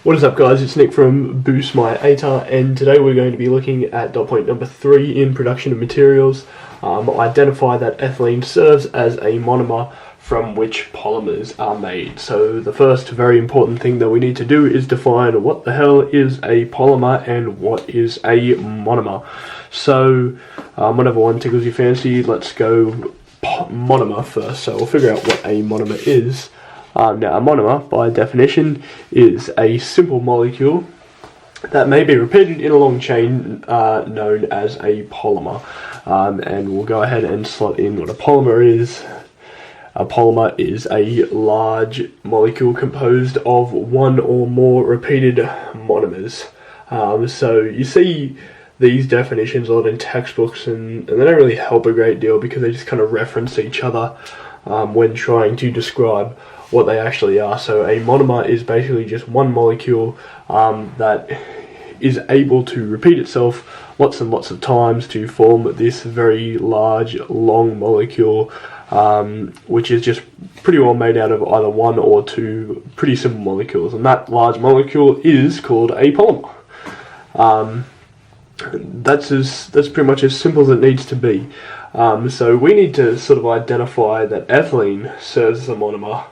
What is up, guys? It's Nick from Boost My ATAR, and today we're going to be looking at dot point number 3 in production of materials. Identify that ethylene serves as a monomer from which polymers are made. So the first very important thing that we need to do is define what the hell is a polymer and what is a monomer. So whatever one tickles your fancy, let's go monomer first. So we'll figure out what a monomer is. Now, a monomer, by definition, is a simple molecule that may be repeated in a long chain known as a polymer. And we'll go ahead and slot in what a polymer is. A polymer is a large molecule composed of one or more repeated monomers. So you see these definitions a lot in textbooks, and they don't really help a great deal because they just kind of reference each other when trying to describe what they actually are. So a monomer is basically just one molecule that is able to repeat itself lots and lots of times to form this very large, long molecule, which is just pretty well made out of either one or two pretty simple molecules, and that large molecule is called a polymer. That's pretty much as simple as it needs to be. So we need to sort of identify that ethylene serves as a monomer,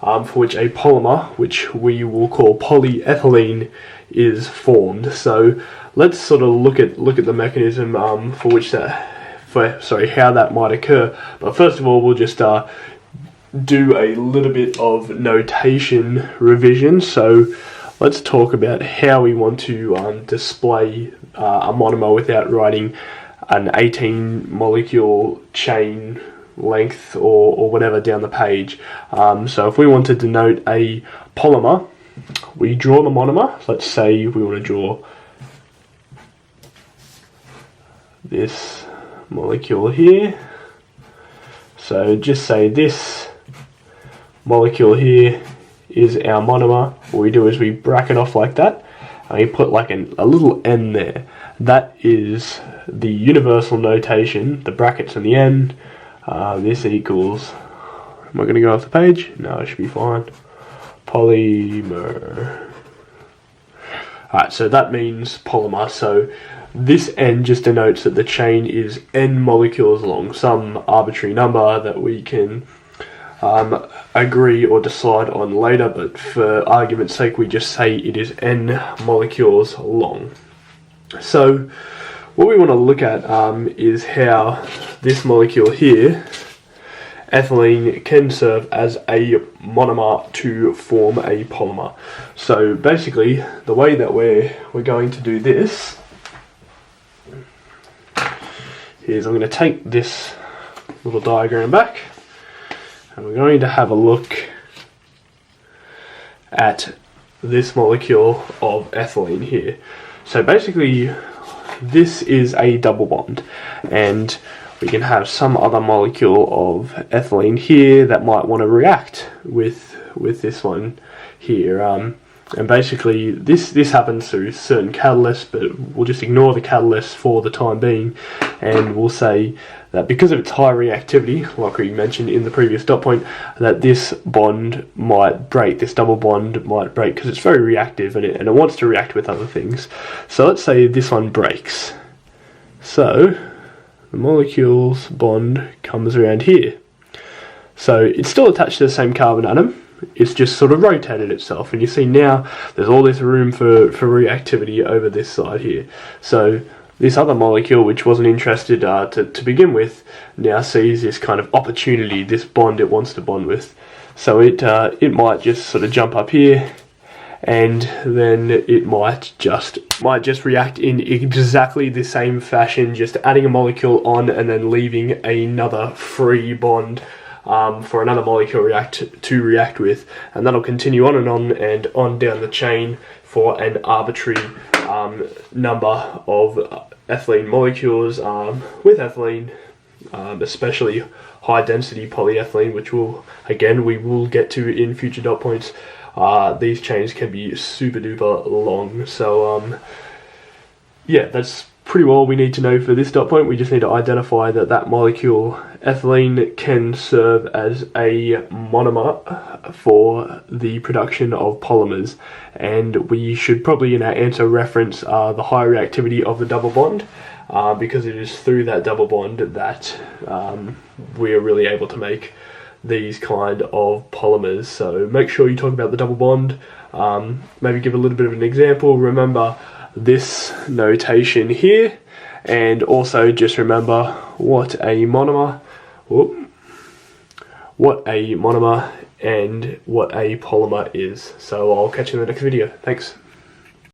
for which a polymer, which we will call polyethylene, is formed. So let's sort of look at the mechanism for which how that might occur. But first of all, we'll just do a little bit of notation revision. So let's talk about how we want to display a monomer without writing an 18 molecule chain length or whatever down the page. So if we want to denote a polymer, we draw the monomer. Let's say we want to draw this molecule here. So just say this molecule here is our monomer. What we do is we bracket off like that, and we put like a little n there. That is the universal notation, the brackets and the n. This equals, am I going to go off the page? No, it should be fine. Polymer. Alright, so that means polymer. So this n just denotes that the chain is n molecules long, some arbitrary number that we can agree or decide on later, but for argument's sake we just say it is n molecules long. So what we want to look at is how this molecule here, ethylene, can serve as a monomer to form a polymer. So basically, the way that we're going to do this is I'm going to take this little diagram back, and we're going to have a look at this molecule of ethylene here. So basically, this is a double bond, and we can have some other molecule of ethylene here that might want to react with this one here. And basically this happens through certain catalysts, but we'll just ignore the catalysts for the time being, and we'll say that because of its high reactivity, like we mentioned in the previous dot point, that this bond might break, this double bond might break because it's very reactive and it wants to react with other things. So let's say this one breaks. So the molecule's bond comes around here. So it's still attached to the same carbon atom, it's just sort of rotated itself, and you see now there's all this room for reactivity over this side here. So this other molecule, which wasn't interested to begin with, now sees this kind of opportunity, this bond it wants to bond with. So it might just sort of jump up here, and then it might just react in exactly the same fashion, just adding a molecule on and then leaving another free bond for another molecule to react with, and that'll continue on and on down the chain for an arbitrary number of ethylene molecules with ethylene, especially high density polyethylene, which we will get to in future dot points. These chains can be super duper long. So yeah, that's pretty well we need to know for this dot point. We just need to identify that that molecule, ethylene, can serve as a monomer for the production of polymers. And we should probably in our answer reference the high reactivity of the double bond, because it is through that double bond that we are really able to make these kind of polymers. So make sure you talk about the double bond, maybe give a little bit of an example. Remember this notation here, and also just remember what a monomer and what a polymer is. So I'll catch you in the next video. Thanks.